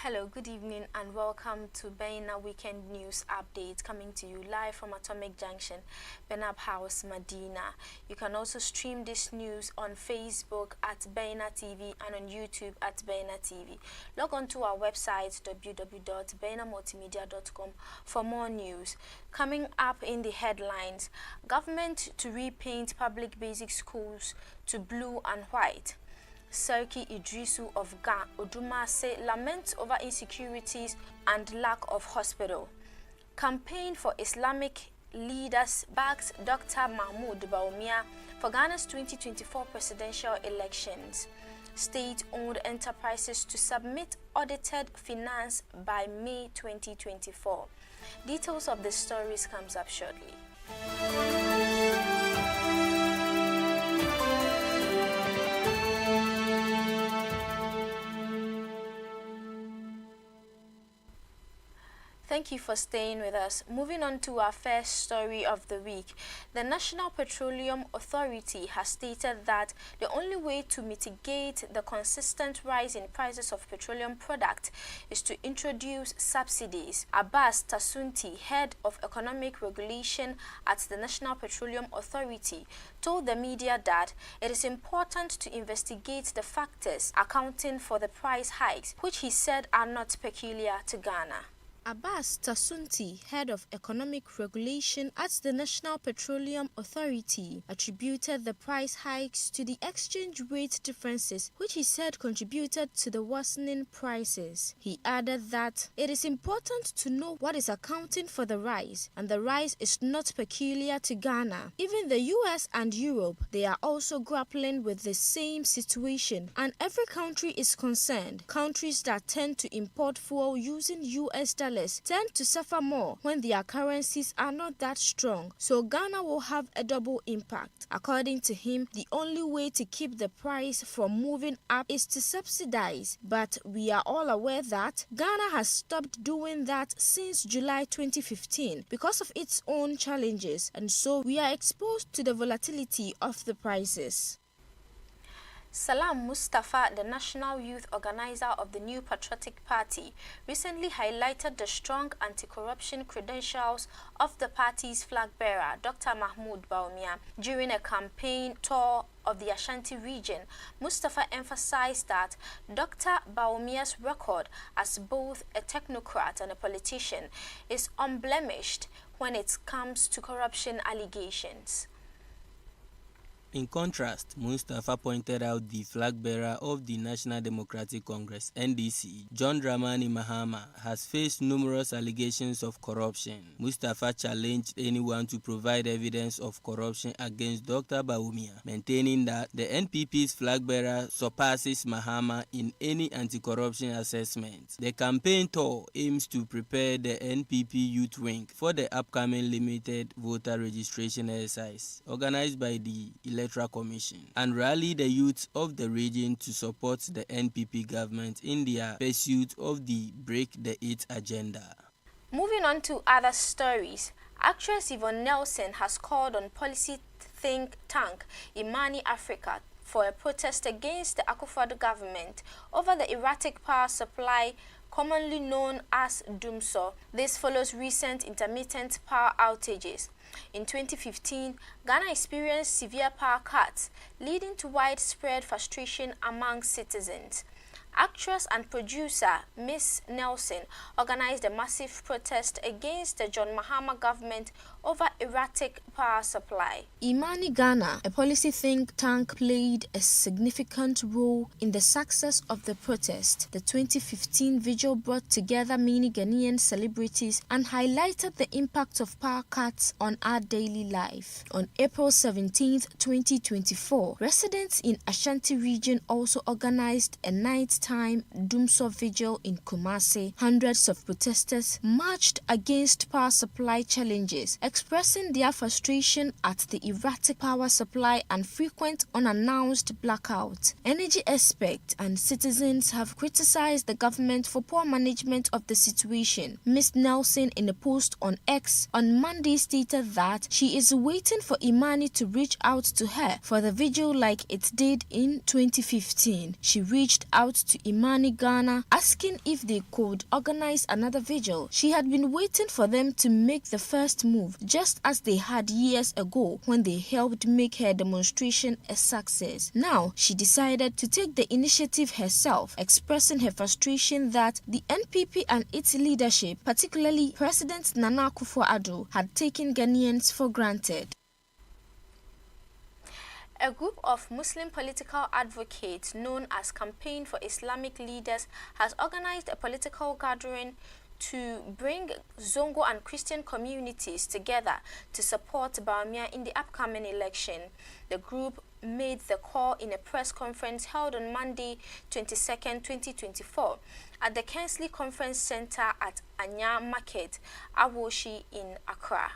Hello, good evening and welcome to Baina Weekend News Update, coming to you live from Atomic Junction, Benab House, Medina. You can also stream this news on Facebook at Baina TV and on YouTube at Baina TV. Log on to our website www.bainamultimedia.com for more news. Coming up in the headlines, government to repaint public basic schools to blue and white. Serki Idrisu of Ga Odumase laments over insecurities and lack of hospital. Campaign for Islamic leaders backs Dr. Mahmoud Bawumia for Ghana's 2024 presidential elections. State-owned enterprises to submit audited finance by May 2024. Details of the stories comes up shortly. Thank you for staying with us. Moving on to our first story of the week. The National Petroleum Authority has stated that the only way to mitigate the consistent rise in prices of petroleum products is to introduce subsidies. Abbas Tasunti, head of economic regulation at the National Petroleum Authority, told the media that it is important to investigate the factors accounting for the price hikes, which he said are not peculiar to Ghana. Abbas Tasunti, head of economic regulation at the National Petroleum Authority, attributed the price hikes to the exchange rate differences, which he said contributed to the worsening prices. He added that it is important to know what is accounting for the rise, and the rise is not peculiar to Ghana. Even the US and Europe, they are also grappling with the same situation, and every country is concerned. Countries that tend to import fuel using US dollars tend to suffer more when their currencies are not that strong, so Ghana will have a double impact. According to him, the only way to keep the price from moving up is to subsidize, but we are all aware that Ghana has stopped doing that since July 2015 because of its own challenges, and so we are exposed to the volatility of the prices. Salam Mustafa, the national youth organizer of the New Patriotic Party, recently highlighted the strong anti-corruption credentials of the party's flag bearer, Dr. Mahmoud Bawumia. During a campaign tour of the Ashanti region, Mustafa emphasized that Dr. Bawumia's record as both a technocrat and a politician is unblemished when it comes to corruption allegations. In contrast, Mustafa pointed out the flag bearer of the National Democratic Congress, NDC, John Dramani Mahama, has faced numerous allegations of corruption. Mustafa challenged anyone to provide evidence of corruption against Dr. Bawumia, maintaining that the NPP's flag bearer surpasses Mahama in any anti-corruption assessment. The campaign tour aims to prepare the NPP youth wing for the upcoming limited voter registration exercise organized by the Electoral Commission and rally the youth of the region to support the NPP government in their pursuit of the Break the Eight agenda. Moving on to other stories, actress Yvonne Nelson has called on policy think tank Imani Africa for a protest against the Akufo-Addo government over the erratic power supply commonly known as DUMSO. This follows recent intermittent power outages. In 2015, Ghana experienced severe power cuts, leading to widespread frustration among citizens. Actress and producer Miss Nelson organized a massive protest against the John Mahama government over erratic power supply. Imani Ghana, a policy think tank, played a significant role in the success of the protest. The 2015 vigil brought together many Ghanaian celebrities and highlighted the impact of power cuts on our daily life. On April 17, 2024, residents in Ashanti region also organized a nighttime DUMSO vigil in Kumasi. Hundreds of protesters marched against power supply challenges, expressing their frustration at the erratic power supply and frequent unannounced blackouts. Energy experts and citizens have criticized the government for poor management of the situation. Ms. Nelson, in a post on X on Monday, stated that she is waiting for Imani to reach out to her for the vigil like it did in 2015. She reached out to Imani, Ghana, asking if they could organize another vigil. She had been waiting for them to make the first move, just as they had years ago when they helped make her demonstration a success. Now, she decided to take the initiative herself, expressing her frustration that the NPP and its leadership, particularly President Nana Akufo-Addo, had taken Ghanaians for granted. A group of Muslim political advocates known as Campaign for Islamic Leaders has organized a political gathering to bring Zongo and Christian communities together to support Bawumia in the upcoming election. The group made the call in a press conference held on Monday, 22nd, 2024 at the Kensley Conference Center at Anya Market, Awoshi in Accra.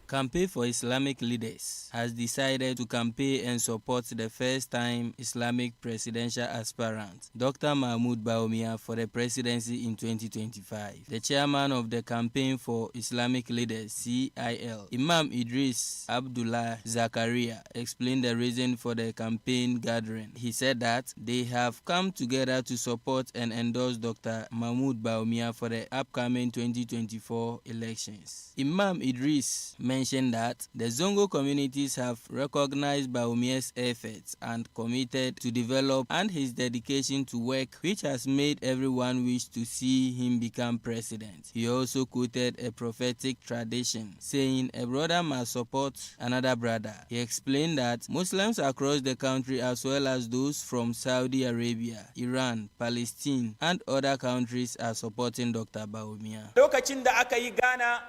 Campaign for Islamic Leaders has decided to campaign and support the first-time Islamic presidential aspirant, Dr. Mahmoud Bawumia, for the presidency in 2025. The chairman of the Campaign for Islamic Leaders, CIL, Imam Idris Abdullah Zakaria, explained the reason for the campaign gathering. He said that they have come together to support and endorse Dr. Mahmoud Bawumia for the upcoming 2024 elections. Imam Idris mentioned that the Zongo communities have recognized Bawumia's efforts and committed to develop and his dedication to work, which has made everyone wish to see him become president. He also quoted a prophetic tradition, saying a brother must support another brother. He explained that Muslims across the country, as well as those from Saudi Arabia, Iran, Palestine, and other countries, are supporting Dr. Bawumia. Lokacin da aka yi Ghana,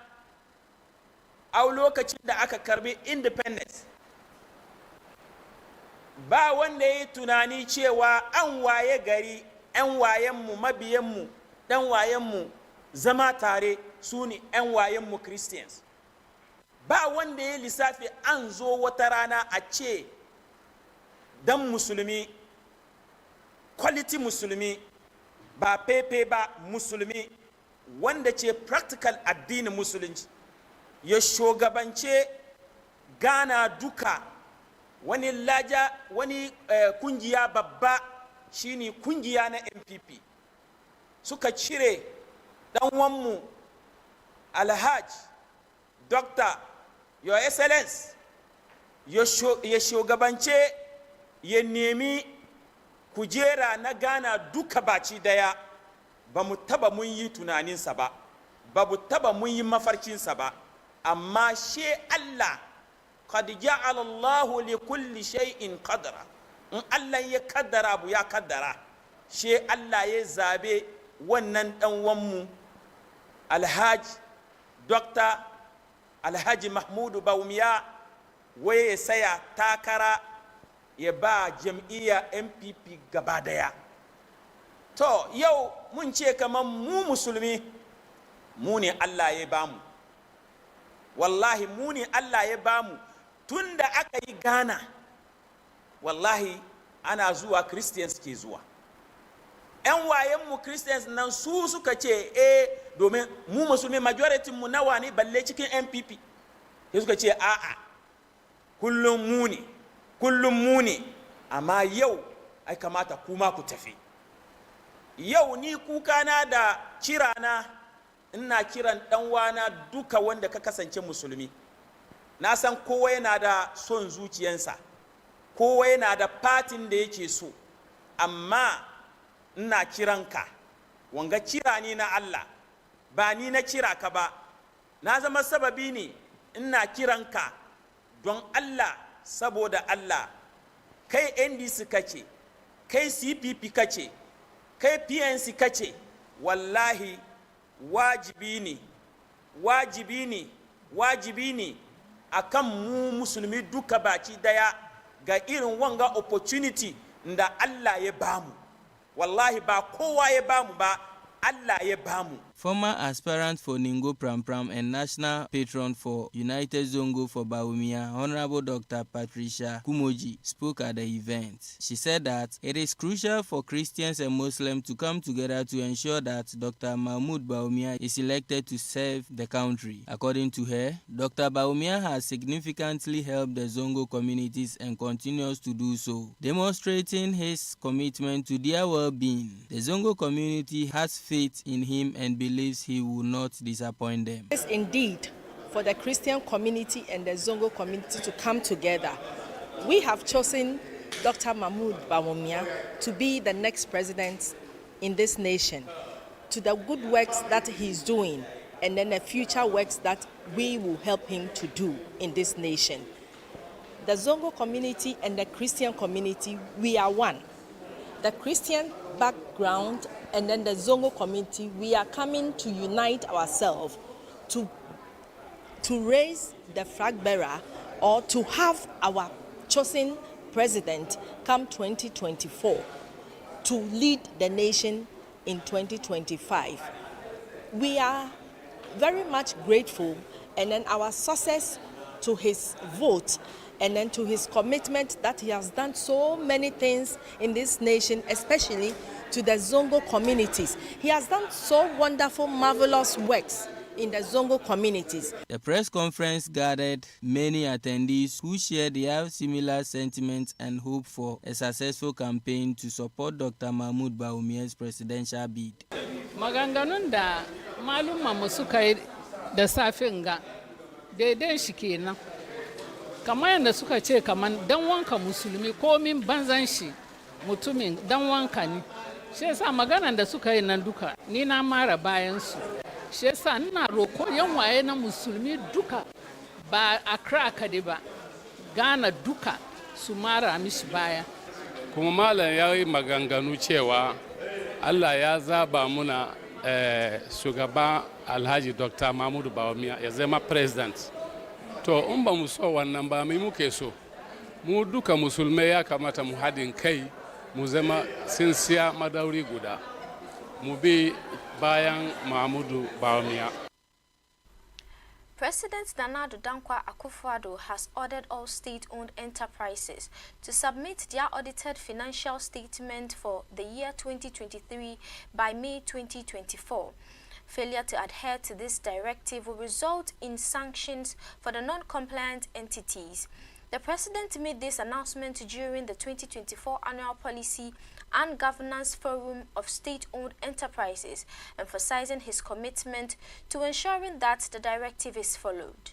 au lokacin da aka karbi independence, ba wanda ya tunani cewa an waye gari, 'yan wayenmu, mabiyanmu, dan wayenmu zama tare su ne 'yan wayenmu Christians. Ba wanda ya lissafi an zo wata rana a ce dan musulmi, quality musulmi, ba pepe ba musulmi, wanda ce practical addinin musulunci, ya shugabance Ghana duka. Wani laja, wani kungiya babba shine kungiya na MPP suka cire dan wanmu Alhaj Dr. Your Excellence ya shugabance, ya nemi kujera na Ghana duka baci daya. Ba mu taba mun yi tunaninsa ba, ba mu taba mun yi mafarkinsa ba, amma she Allah qad ja'ala Allahu li kulli shay'in qadra. In Allah ya kaddara abu ya kaddara, she Allah ya zabe wannan dan wanmu Alhaji Dr. Alhaji Mahmudu Bawumia waye ya saya takara ya ba jam'iyya MPP gaba daya. To yau mun ce kaman mu musulmi mu ne Allah ya bamu, wallahi mu ne Allah ya bamu. Tunda aka yi Ghana, wallahi ana zuwa Christians ke zuwa. 'Yan wayenmu Christians nan su suka ce domin mu musulmi majority mu nawa ne balle cikin MPP. Sai suka ce a'a, kullum mu ne, amma yau ai kamata kuma ku tafi. Yau ni kukana da kirana, ina kiran dan wana duka wanda ka kasance musulmi. Na san kowa yana da son zuciyansa, kowa yana da fatin da yake so, amma ina kiranka, wanga kira ni na Allah, ba ni na kira ka ba. Na zama sababi ne ina kiranka don Allah, saboda Allah. Kai NDC kace, kai CPP kace, kai PNC kace, wallahi wajibi ne akan mu musulmi duka baki daya ga irin wanga opportunity da Allah ya bamu. Wallahi ba kowa ya bamu ba, Allah ya bamu. Former aspirant for Ningo Pram Pram and national patron for United Zongo for Bawumia, Honorable Dr. Patricia Kumoji, spoke at the event. She said that it is crucial for Christians and Muslims to come together to ensure that Dr. Mahmoud Bawumia is elected to serve the country. According to her, Dr. Bawumia has significantly helped the Zongo communities and continues to do so, demonstrating his commitment to their well-being. The Zongo community has faith in him and believes he will not disappoint them. Yes, indeed, for the Christian community and the Zongo community to come together, we have chosen Dr. Mahmoud Bawumia to be the next president in this nation, to the good works that he's doing and then the future works that we will help him to do in this nation. The Zongo community and the Christian community, we are one. The Christian background and then the Zongo community, we are coming to unite ourselves to raise the flag bearer or to have our chosen president come 2024 to lead the nation in 2025. We are very much grateful, and then our success to his vote and then to his commitment that he has done so many things in this nation, especially to the Zongo communities. He has done so wonderful, marvelous works in the Zongo communities. The press conference gathered many attendees who shared their similar sentiments and hope for a successful campaign to support Dr. Mahmoud Bawumia's presidential bid. Maganganun da malumma mu suka yi da safin ga daidai shi kenan. Kamar yadda suka ce kaman dan wanka musulmi komin banzan shi mutumin dan wanka ne. Shi yasa maganan da suka yi nan duka ni na mara bayan su. Shi yasa ina roko yan waye na musulmi duka ba Accra kade ba, Ghana duka su mara mishi baya. Kuma malam ya yi maganganu cewa Allah ya zaba muna shugaba Alhaji Dr. Mahmoud Bawumia ya zama president. To in ba mu so wannan ba mai muke so. Mu duka musulmai ya kamata mu haɗin kai mu zama sinsiya madauri guda. Mu bi bayan Mahmoud Bawumia. President Nana Addo Dankwa Akufo-Addo has ordered all state-owned enterprises to submit their audited financial statement for the year 2023 by May 2024. Failure to adhere to this directive will result in sanctions for the non-compliant entities. The President made this announcement during the 2024 Annual Policy and Governance Forum of State-Owned Enterprises, emphasizing his commitment to ensuring that the directive is followed.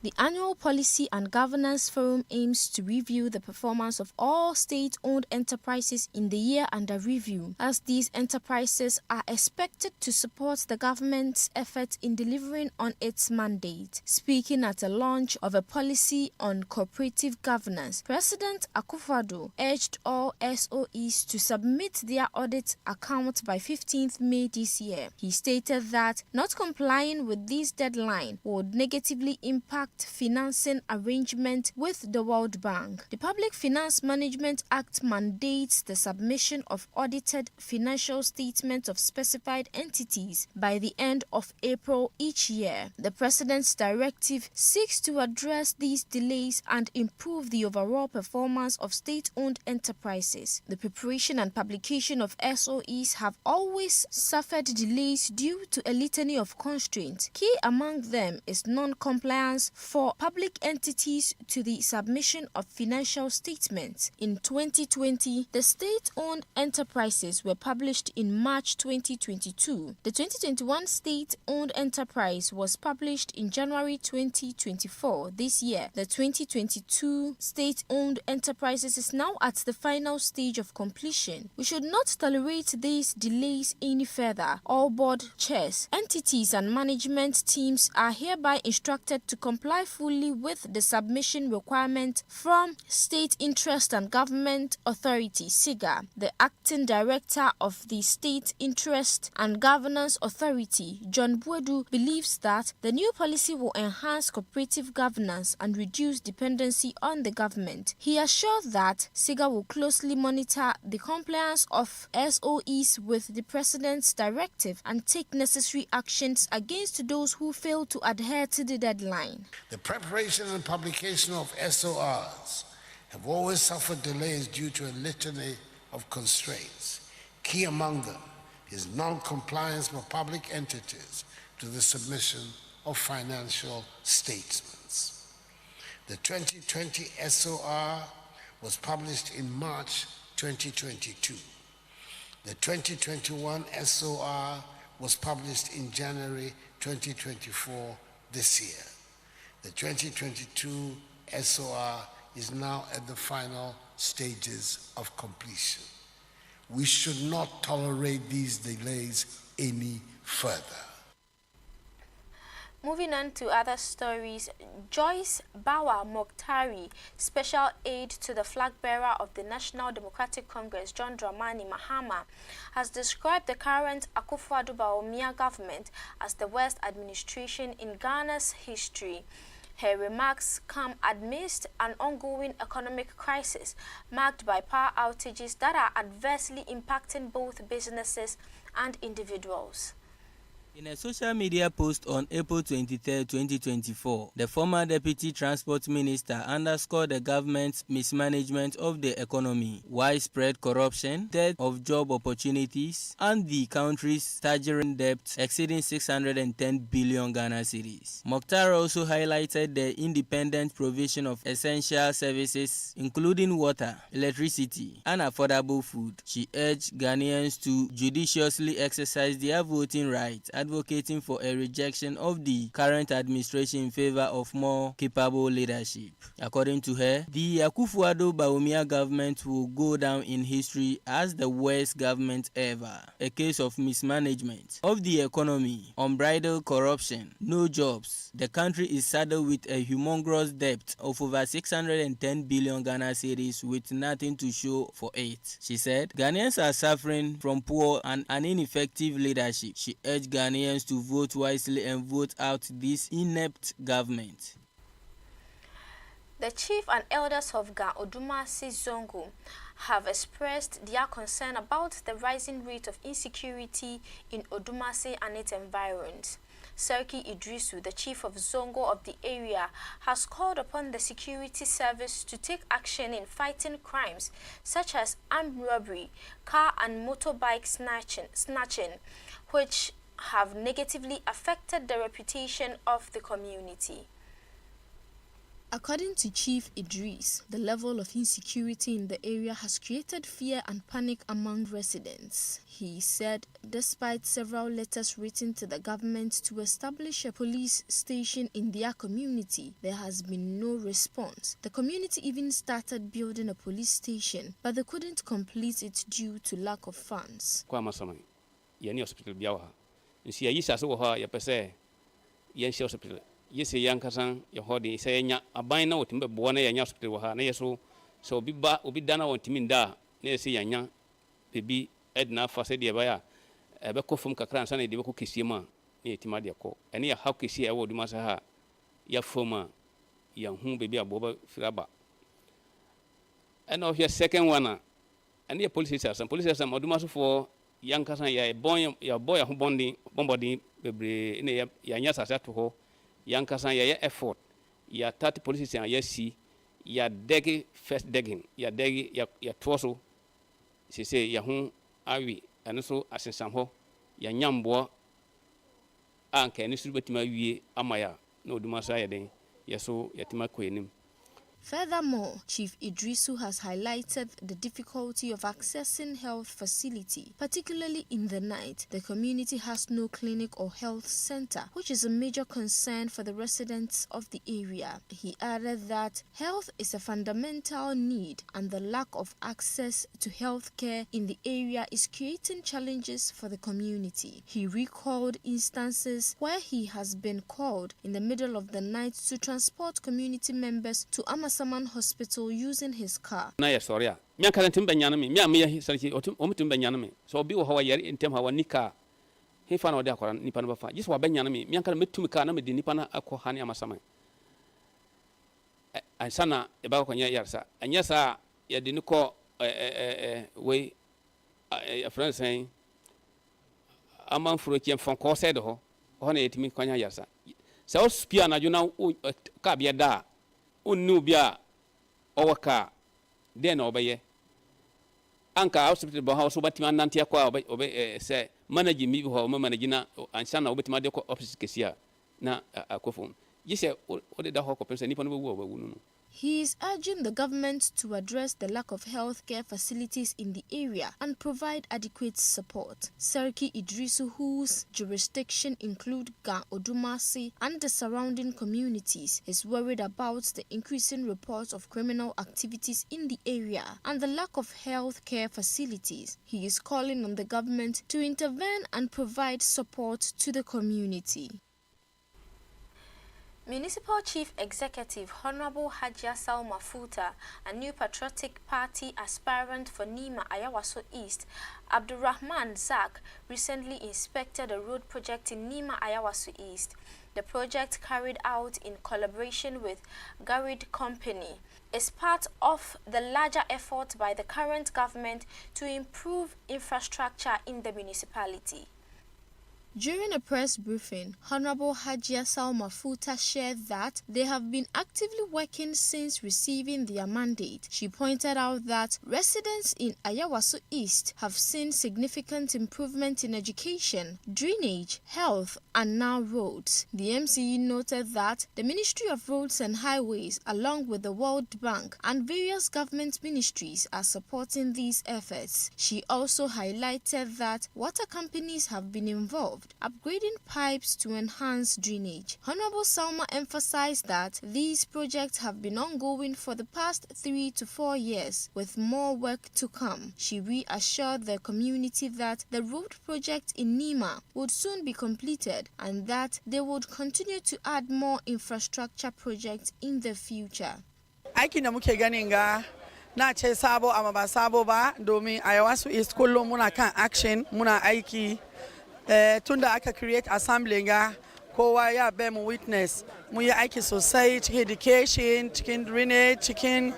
The Annual Policy and Governance Forum aims to review the performance of all state-owned enterprises in the year under review, as these enterprises are expected to support the government's efforts in delivering on its mandate. Speaking at the launch of a policy on cooperative governance, President Akufo-Addo urged all SOEs to submit their audit account by 15th May this year. He stated that not complying with this deadline would negatively impact financing arrangement with the World Bank. The Public Finance Management Act mandates the submission of audited financial statements of specified entities by the end of April each year. The President's directive seeks to address these delays and improve the overall performance of state-owned enterprises. The preparation and publication of SOEs have always suffered delays due to a litany of constraints. Key among them is non-compliance for public entities to the submission of financial statements. In 2020, the state-owned enterprises were published in March 2022. The 2021 state-owned enterprise was published in January 2024 this year. The 2022 state-owned enterprises is now at the final stage of completion. We should not tolerate these delays any further. All board chairs, entities and management teams are hereby instructed to comply comply fully with the submission requirement from State Interest and Government Authority (SIGA). The acting director of the State Interest and Governance Authority, John Buedu, believes that the new policy will enhance cooperative governance and reduce dependency on the government. He assured that SIGA will closely monitor the compliance of SOEs with the President's directive and take necessary actions against those who fail to adhere to the deadline. The preparation and publication of SORs have always suffered delays due to a litany of constraints. Key among them is non-compliance by public entities to the submission of financial statements. The 2020 SOR was published in March 2022. The 2021 SOR was published in January 2024 this year. The 2022 SOR is now at the final stages of completion. We should not tolerate these delays any further. Moving on to other stories, Joyce Bawa Mokhtari, special aide to the flag bearer of the National Democratic Congress, John Dramani Mahama, has described the current Akufo-Addo Bawumia government as the worst administration in Ghana's history. Her remarks come amidst an ongoing economic crisis marked by power outages that are adversely impacting both businesses and individuals. In a social media post on April 23, 2024, the former Deputy Transport Minister underscored the government's mismanagement of the economy, widespread corruption, dearth of job opportunities, and the country's staggering debt exceeding 610 billion Ghana cedis. Mokhtari also highlighted the independent provision of essential services, including water, electricity, and affordable food. She urged Ghanaians to judiciously exercise their voting rights, advocating for a rejection of the current administration in favor of more capable leadership. According to her, the Akufo-Addo Bawumia government will go down in history as the worst government ever. A case of mismanagement of the economy, unbridled corruption, no jobs. The country is saddled with a humongous debt of over 610 billion Ghana cedis with nothing to show for it. She said, Ghanaians are suffering from poor and ineffective leadership. She urged Ghanaians to vote wisely and vote out this inept government. The chief and elders of Ga Odumase Zongo have expressed their concern about the rising rate of insecurity in Odumase and its environs. Serki Idrisu, the chief of Zongo of the area, has called upon the security service to take action in fighting crimes such as armed robbery, car and motorbike snatching, which have negatively affected the reputation of the community. According to Chief Idris, the level of insecurity in the area has created fear and panic among residents. He said despite several letters written to the government to establish a police station in their community, there has been no response. The community even started building a police station, but they couldn't complete it due to lack of funds. Nsi ya yisa so ha ya pese yen shi hospital yese yan kasan ya hodi sai nya aban na wotimbe bo na ya nya hospital ha na yeso so obi dana wontimi nda na yese yanya bebi edna fa se de baya be ko fum kakran sana de be ko kesie ma na yetima de ko ene ya ha kesie e wodu ma sa ha ya foma ya hu bebi aboba firaba and of your second one and the police station oduma so for yankasan ya boy ho bombodi bebre ne ya nya sasa to ho yankasan ya effort ya 30 police ya si ya degi first digging ya degi ya toso se ya hu awi anaso asensam ho ya nyambo anka ni suru betima wie amaya na oduma sa ya den yeso yatima koenim Furthermore, Chief Idrisu has highlighted the difficulty of accessing health facility, particularly in the night. The community has no clinic or health center, which is a major concern for the residents of the area. He added that health is a fundamental need and the lack of access to health care in the area is creating challenges for the community. He recalled instances where he has been called in the middle of the night to transport community members to Amasaman Hospital using his car. Na ya soria mi kan tim banyana mi mi sarki o mutum banyana mi so bi wo hawa yari intem hawa nika he fa na ode akora nipa na bafa jiso wa banyana mi kan metum ka na me di nipa na akọ hani Amasaman ansana e ba ko nya yarsa anya sa ya di ni ko we a friend saying aman furo kiem fon ko se de ho na yetimi kwanya yarsa sa o spia na juna ka bia da unu bia o waka de na obeye anka hospital bo ha so batima nante akwa obe se manage mi ho ma manage na ansana obetima de ko office kesia na akofo yise o de da ho ko pensa nipa no be wo no. He is urging the government to address the lack of healthcare facilities in the area and provide adequate support. Seriki Idrisu, whose jurisdiction include Ga Odumasi and the surrounding communities, is worried about the increasing reports of criminal activities in the area and the lack of healthcare facilities. He is calling on the government to intervene and provide support to the community. Municipal Chief Executive Honorable Hajia Salma Futa, a new patriotic party aspirant for Nima Ayawaso East, Abdurrahman Zak, recently inspected a road project in Nima Ayawaso East. The project, carried out in collaboration with Garid Company, is part of the larger effort by the current government to improve infrastructure in the municipality. During a press briefing, Honorable Hajia Salma Futa shared that they have been actively working since receiving their mandate. She pointed out that residents in Ayawaso East have seen significant improvement in education, drainage, health, and now roads. The MCE noted that the Ministry of Roads and Highways, along with the World Bank and various government ministries, are supporting these efforts. She also highlighted that water companies have been involved, upgrading pipes to enhance drainage. Honorable Salma emphasized that these projects have been ongoing for the past 3 to 4 years, with more work to come. She reassured the community that the road project in Nima would soon be completed and that they would continue to add more infrastructure projects in the future. Aikin da muke ganin ga na ce sabo amma ba sabo ba domin Ayawaso East kullum muna kan action muna aiki. Tunda aka create assembly ga kowa ya bear mu witness mu yi aiki sosai cikin education, cikin drainage, cikin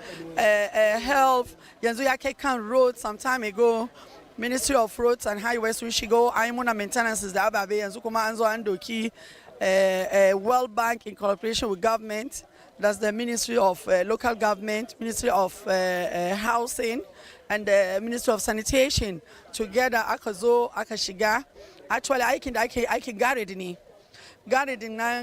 health. Yanzu ya kai kan road some time ago. Ministry of Roads and Highways we should go ai muna maintenance da ababe yanzu kuma an zo an doki World Bank in cooperation with government. That's the Ministry of Local Government, Ministry of Housing, and the Ministry of Sanitation. Together, aka zo aka shiga. Actually, I can gardening,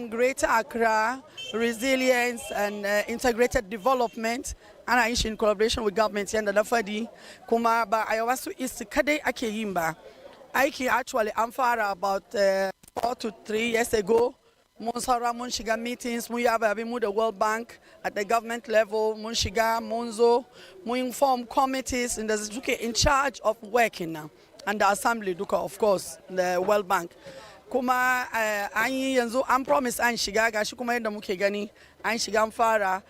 Greater Accra, resilience and integrated development. And I in collaboration with government and the Fadi. Kuma ba Ayawaso East kadai ake yin ba. Aiki actually am fara about 4 to 3 years ago. Mun saura mun shiga meetings, mun yaba mu the World Bank at the government level, mun shiga, munzo, mun form committees in the Zuke in charge of working now. And the assembly duka, of course, the World Bank. Kuma anyi yanzu an promise an shiga gashi kuma yadda muke gani an shiga an fara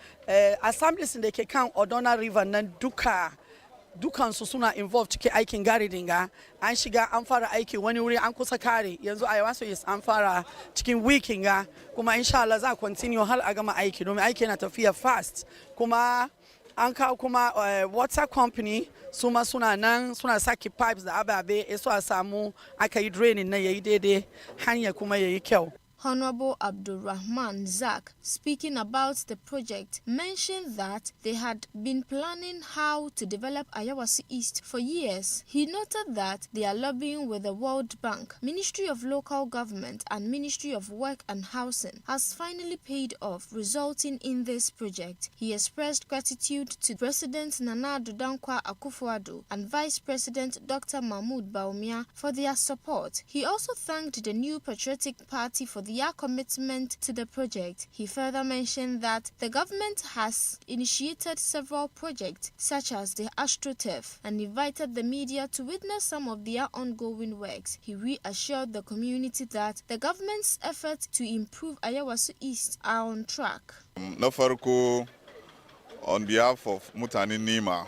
assemblies da ke kan Odona River nan dukansu suna involved cikin aikin gardening ga an shiga an fara aiki wani wuri an kusa kare yanzu Ayawaso East an fara cikin weekend ga kuma insha Allah za continue har a gama aiki domin aiki yana tafiya fast kuma an kawo kuma water company suma suna nan suna saki pipes da ababe so a samu aka yi draining na yayi daidai hanya kuma yayi kyau. Honorable Abdulrahman Zak, speaking about the project, mentioned that they had been planning how to develop Ayawaso East for years. He noted that they are lobbying with the World Bank, Ministry of Local Government and Ministry of Work and Housing has finally paid off, resulting in this project. He expressed gratitude to President Nana Addo Dankwa Akufo-Addo and Vice President Dr. Mahmoud Bawumia for their support. He also thanked the New Patriotic Party for their commitment to the project. He further mentioned that the government has initiated several projects such as the AstroTurf and invited the media to witness some of their ongoing works. He reassured the community that the government's efforts to improve Ayawaso East are on track. Na farko, on behalf of Mutani Nima,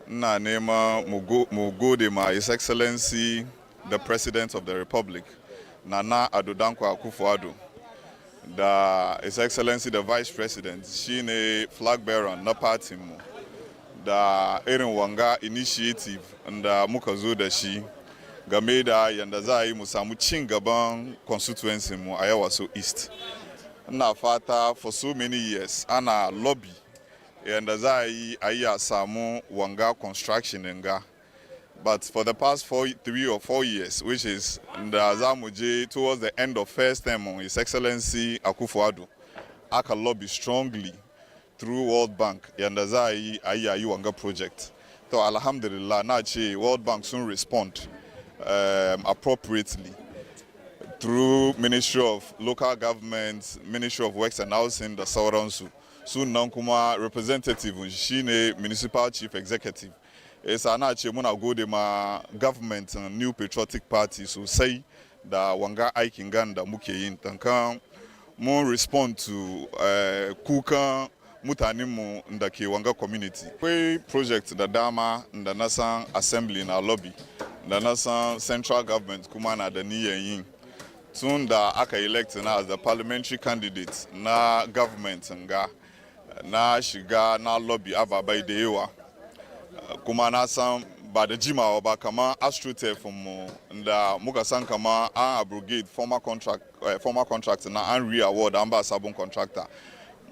na nema mu gode ma His Excellency the President of the Republic, Nana Addo Dankwa Akufo-Addo, da His Excellency the Vice President, shine flag bearer na party mu, da irin wanga initiative da muka zo da shi game da yanda za a yi mu samu cin gaban constituency mu a Ayawaso East. Ina fata for so many years ana lobby yanda za a yi a samu wanga construction nga. But for the past 3 or 4 years, which is towards the end of first term on His Excellency Akufo-Addo, aka lobby strongly through World Bank yanda za a yi wanga project. So alhamdulillah, na ce World Bank soon respond appropriately through Ministry of Local Government, Ministry of Works and Housing, the sauransu. Soon nan kuma representative shine Municipal Chief Executive. Esa na ce muna gode ma government New Patriotic Party sosai da wanga aikin gan da muke yin. Tankan mun respond to kukan mutanenmu da ke wanga community. Akwai project da dama da na san assembly na lobby, da na san central government kuma na da niyyar yin. Tun da aka elect na as the parliamentary candidate na government nga, na shiga na lobby ababai da yawa. Kuma na san ba da jimawa ba kamar AstroTurf mu da muka san kamar an abrogate former contract na an re-award an ba sabon contractor.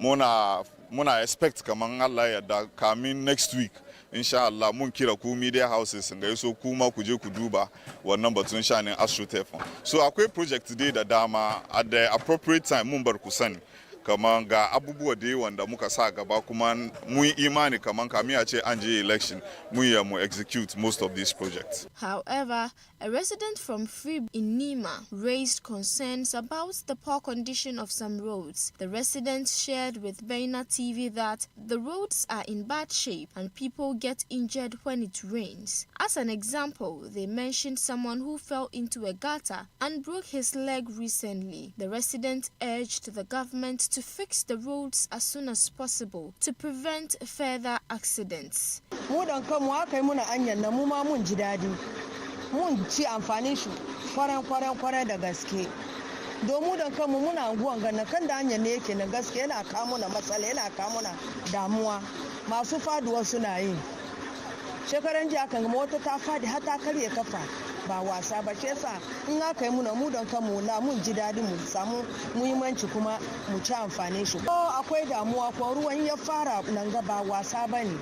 Muna expect kamar Allah ya da kamin next week insha Allah mun kira ku media houses nga yaso kuma ku je ku duba wannan batun shanin AstroTurf. So akwai project dai da dama at the appropriate time mun bar ku sani. Kaman ga abubuwa da yawan da muka sa gaba kuma mun imani kaman kamiya ce an je election mun ya mu execute most of these projects. However, a resident from Frib in Nima raised concerns about the poor condition of some roads. The residents shared with Baina TV that the roads are in bad shape and people get injured when it rains. As an example, they mentioned someone who fell into a gutter and broke his leg recently. The resident urged the government to fix the roads as soon as possible to prevent further accidents. Mu dan kanmu aka yi muna anyan na mu ma mun ji dadi. Mun ci amfanin shi kwaran da gaske. Domin dan kanmu muna anguwan ganna kan da anyan ne yake na gaske yana kawo muna matsala, yana kawo muna damuwa. Masu faduwa suna yi. Shekaran jiya kan mota ta fadi har ta karye kafa. Ba wasa ba ce sa in aka yi muna mu don kanmu na mun ji dadi mu samu muhimmanci kuma mu ci amfani shi. Akwai damuwa ko ruwan ya fara nan ga ba wasa bane.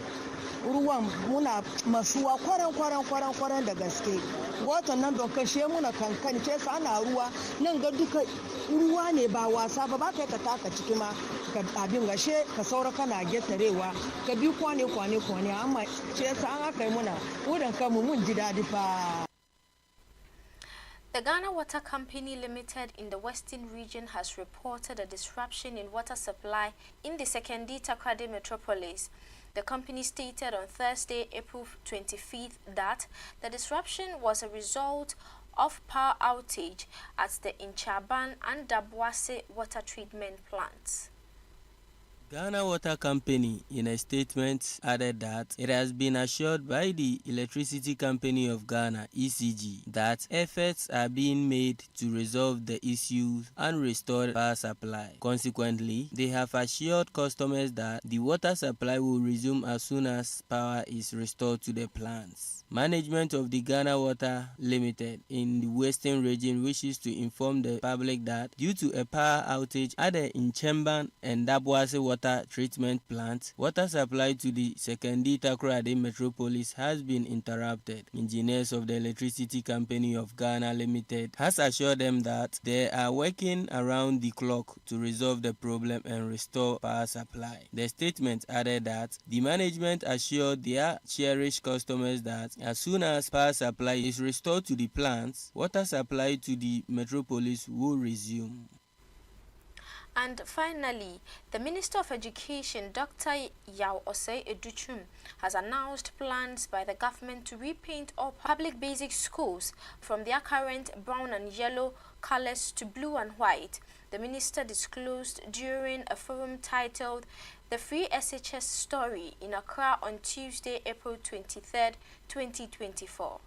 Ruwan muna masuwa kwaran da gaske. Watan nan don kashe muna kankan ce sa ana ruwa nan ga duka ruwa ne ba wasa ba ka taka ciki ma ka abin gashe ka saura kana getarewa ka bi kwane amma ce sa an aka yi muna wurin kanmu mun ji dadi fa. The Ghana Water Company Limited in the Western region has reported a disruption in water supply in the Sekondi Takoradi metropolis. The company stated on Thursday, April 25th, that the disruption was a result of power outage at the Inchaban and Dabwase water treatment plants. Ghana Water Company, in a statement, added that it has been assured by the Electricity Company of Ghana, ECG, that efforts are being made to resolve the issues and restore power supply. Consequently, they have assured customers that the water supply will resume as soon as power is restored to the plants. Management of the Ghana Water Limited in the Western region wishes to inform the public that due to a power outage at the Inchemban and Dabuase water treatment plant, water supply to the Sekondi Takoradi metropolis has been interrupted. Engineers of the Electricity Company of Ghana Limited has assured them that they are working around the clock to resolve the problem and restore power supply. The statement added that the management assured their cherished customers that as soon as power supply is restored to the plants, water supply to the metropolis will resume. And finally, the Minister of Education, Dr. Yao Osei Educhum, has announced plans by the government to repaint all public basic schools from their current brown and yellow colors to blue and white. The minister disclosed during a forum titled The Free SHS Story in Accra on Tuesday, April 23, 2024.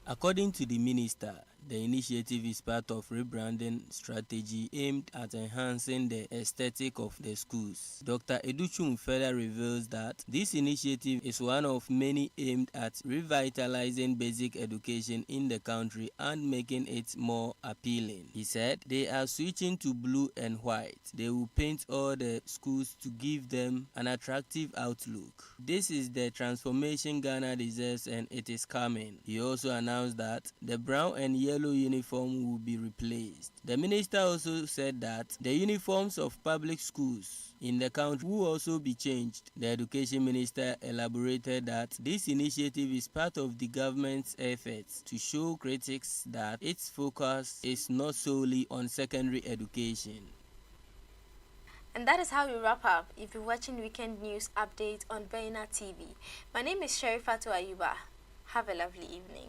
According to the minister, the initiative is part of rebranding strategy aimed at enhancing the aesthetic of the schools. Dr. Educhum further reveals that this initiative is one of many aimed at revitalizing basic education in the country and making it more appealing. He said they are switching to blue and white. They will paint all the schools to give them an attractive outlook. This is the transformation Ghana deserves and it is coming. He also announced that the brown and yellow uniform will be replaced. The minister also said that the uniforms of public schools in the country will also be changed. The education minister elaborated that this initiative is part of the government's efforts to show critics that its focus is not solely on secondary education. And that is how we wrap up. If you're watching Weekend News Update on Baina TV, my name is Sherifatu Ayuba. Have a lovely evening.